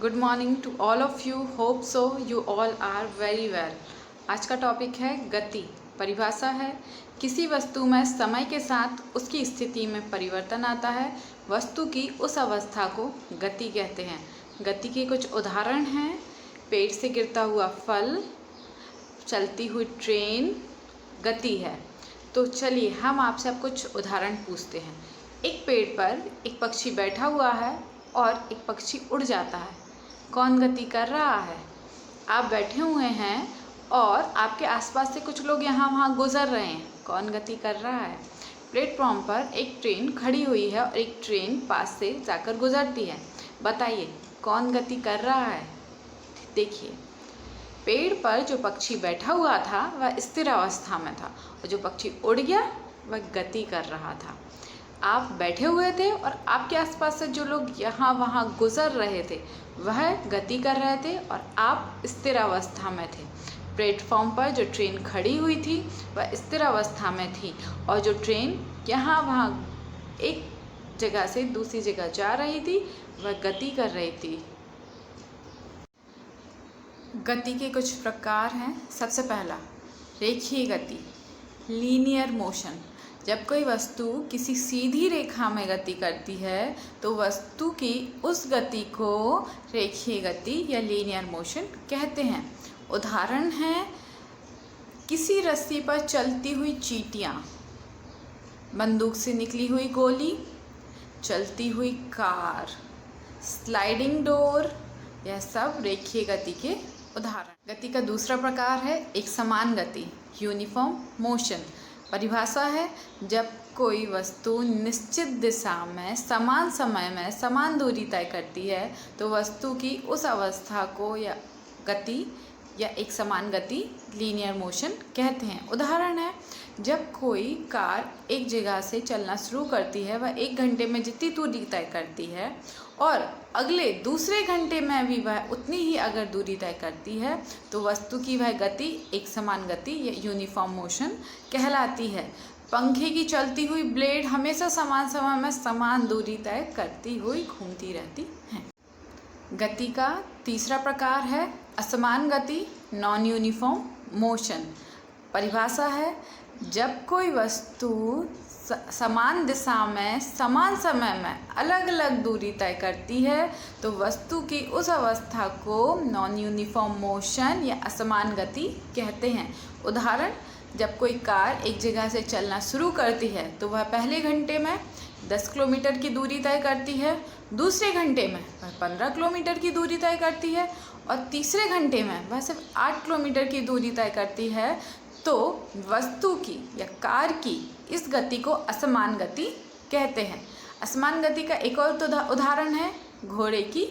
Good morning to all of you. Hope so you all are very well. आज का topic है गति। परिभाषा है किसी वस्तु में समय के साथ उसकी स्थिति में परिवर्तन आता है। वस्तु की उस अवस्था को गति कहते हैं। गति के कुछ उदाहरण हैं: पेड़ से गिरता हुआ फल, चलती हुई ट्रेन गति है। तो चलिए हम आपसे अब कुछ उदाहरण पूछते हैं। एक पेड़ पर एक पक्षी बैठा हुआ है और एक पक्षी उड़ जाता है। कौन गति कर रहा है? आप बैठे हुए हैं और आपके आसपास से कुछ लोग यहाँ वहाँ गुजर रहे हैं। कौन गति कर रहा है? प्लेटफॉर्म पर एक ट्रेन खड़ी हुई है और एक ट्रेन पास से जाकर गुजरती है। बताइए कौन गति कर रहा है? देखिए, पेड़ पर जो पक्षी बैठा हुआ था वह स्थिर अवस्था में था और जो पक्षी उड़ गया वह गति कर रहा था। आप बैठे हुए थे और आपके आसपास से जो लोग यहाँ वहाँ गुजर रहे थे वह गति कर रहे थे और आप स्थिर अवस्था में थे। प्लेटफॉर्म पर जो ट्रेन खड़ी हुई थी वह स्थिर अवस्था में थी और जो ट्रेन यहाँ वहाँ एक जगह से दूसरी जगह जा रही थी वह गति कर रही थी। गति के कुछ प्रकार हैं। सबसे पहला रेखीय गति, लीनियर मोशन। जब कोई वस्तु किसी सीधी रेखा में गति करती है तो वस्तु की उस गति को रेखीय गति या लीनियर मोशन कहते हैं। उदाहरण हैं किसी रस्सी पर चलती हुई चींटियाँ, बंदूक से निकली हुई गोली, चलती हुई कार, स्लाइडिंग डोर। यह सब रेखीय गति के उदाहरण। गति का दूसरा प्रकार है एक समान गति, यूनिफॉर्म मोशन। परिभाषा है जब कोई वस्तु निश्चित दिशा में समान समय में समान दूरी तय करती है तो वस्तु की उस अवस्था को या गति या एक समान गति लीनियर मोशन कहते हैं। उदाहरण है जब कोई कार एक जगह से चलना शुरू करती है वह 1 घंटे में जितनी दूरी तय करती है और अगले दूसरे घंटे में भी वह उतनी ही अगर दूरी तय करती है तो वस्तु की वह गति एक समान गति या यूनिफॉर्म मोशन कहलाती है। पंखे की चलती हुई ब्लेड हमेशा समान समय में समान दूरी तय करती हुई घूमती रहती हैं। गति का तीसरा प्रकार है असमान गति, नॉन यूनिफॉर्म मोशन। परिभाषा है जब कोई वस्तु समान दिशा में समान समय में अलग अलग दूरी तय करती है तो वस्तु की उस अवस्था को नॉन यूनिफॉर्म मोशन या असमान गति कहते हैं। उदाहरण जब कोई कार एक जगह से चलना शुरू करती है तो वह पहले घंटे में 10 किलोमीटर की दूरी तय करती है, दूसरे घंटे में वह 15 किलोमीटर की दूरी तय करती है और तीसरे घंटे में वह सिर्फ 8 किलोमीटर की दूरी तय करती है। तो वस्तु की या कार की इस गति को असमान गति कहते हैं। असमान गति का एक और उदाहरण है घोड़े की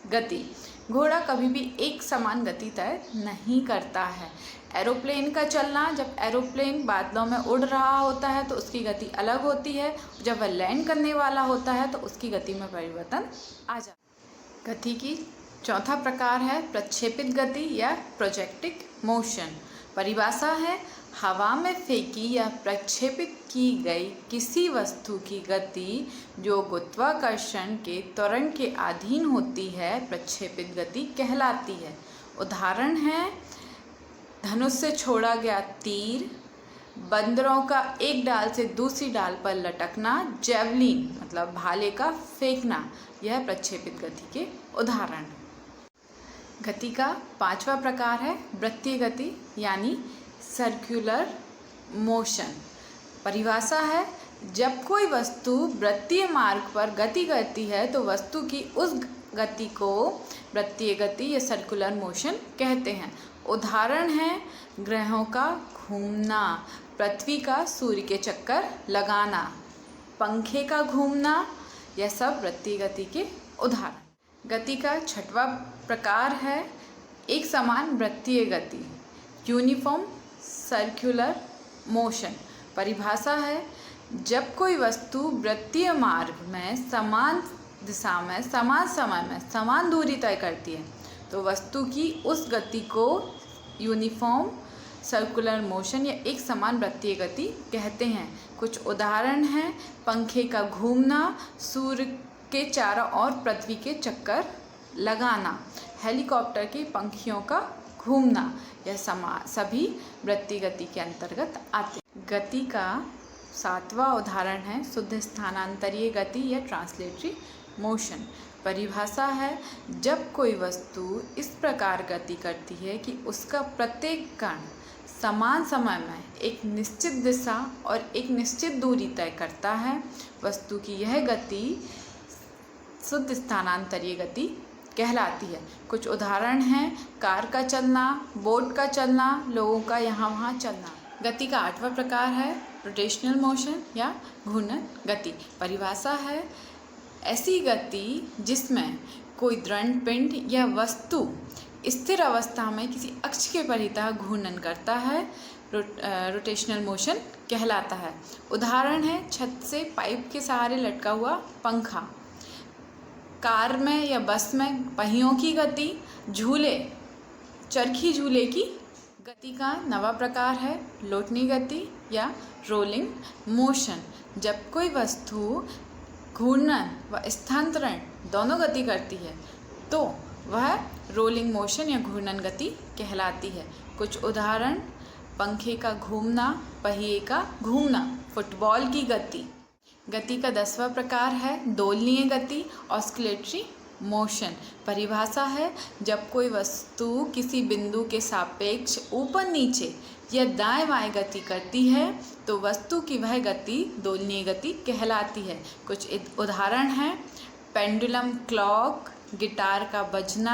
गति। घोड़ा कभी भी एक समान गति तय नहीं करता है। एरोप्लेन का चलना, जब एरोप्लेन बादलों में उड़ रहा होता है तो उसकी गति अलग होती है, जब वह लैंड करने वाला होता है तो उसकी गति में परिवर्तन आ जाता है। गति की चौथा प्रकार है प्रक्षेपित गति या प्रोजेक्टिव मोशन। परिभाषा है हवा में फेंकी या प्रक्षेपित की गई किसी वस्तु की गति जो गुरुत्वाकर्षण के त्वरण के अधीन होती है प्रक्षेपित गति कहलाती है। उदाहरण है धनुष से छोड़ा गया तीर, बंदरों का एक डाल से दूसरी डाल पर लटकना, जेवलिन मतलब भाले का फेंकना। यह प्रक्षेपित गति के उदाहरण। गति का पांचवा प्रकार है वृत्तीय गति यानी सर्कुलर मोशन। परिभाषा है जब कोई वस्तु वृत्तीय मार्ग पर गति करती है तो वस्तु की उस गति को वृत्तीय गति या सर्कुलर मोशन कहते हैं। उदाहरण है ग्रहों का घूमना, पृथ्वी का सूर्य के चक्कर लगाना, पंखे का घूमना। यह सब वृत्तीय गति के उदाहरण। गति का छठवां प्रकार है एक समान वृत्तीय गति, यूनिफॉर्म सर्कुलर मोशन। परिभाषा है जब कोई वस्तु वृत्तीय मार्ग में समान दिशा में समान समय में समान दूरी तय करती है तो वस्तु की उस गति को यूनिफॉर्म सर्कुलर मोशन या एक समान वृत्तीय गति कहते हैं। कुछ उदाहरण हैं पंखे का घूमना, सूर्य के चारों ओर पृथ्वी के चक्कर लगाना, हेलीकॉप्टर के पंखियों का घूमना, यह सभी वृत्तीय गति के अंतर्गत आते हैं। गति का 7वां उदाहरण है शुद्ध स्थानांतरीय गति या ट्रांसलेटरी मोशन। परिभाषा है, जब कोई वस्तु इस प्रकार गति करती है कि उसका प्रत्येक कण समान समय में एक निश्चित दिशा और एक निश्चित दूरी तय करता है, वस्तु की यह गति शुद्ध स्थानांतरीय गति कहलाती है। कुछ उदाहरण हैं, कार का चलना, बोट का चलना, लोगों का यहाँ वहाँ चलना। गति का 8वां प्रकार है रोटेशनल मोशन या घूर्णन गति। परिभाषा है, ऐसी गति जिसमें कोई दृढ़ पिंड या वस्तु स्थिर अवस्था में किसी अक्ष के परितः घूर्णन करता है, रोटेशनल मोशन कहलाता है। उदाहरण है, छत से पाइप के सहारे लटका हुआ पंखा, कार में या बस में पहियों की गति, झूले, चरखी झूले की गति का 9वां प्रकार है लौटनी गति या रोलिंग मोशन। जब कोई वस्तु घूर्णन व स्थानांतरण दोनों गति करती है तो वह रोलिंग मोशन या घूर्णन गति कहलाती है। कुछ उदाहरण, पंखे का घूमना, पहिए का घूमना, फुटबॉल की गति। गति का 10वां प्रकार है दोलनीय गति, ऑस्किलेटरी मोशन। परिभाषा है, जब कोई वस्तु किसी बिंदु के सापेक्ष ऊपर नीचे या दाएं बाएं गति करती है तो वस्तु की वह गति दोलनीय गति कहलाती है। कुछ उदाहरण हैं, पेंडुलम क्लॉक, गिटार का बजना,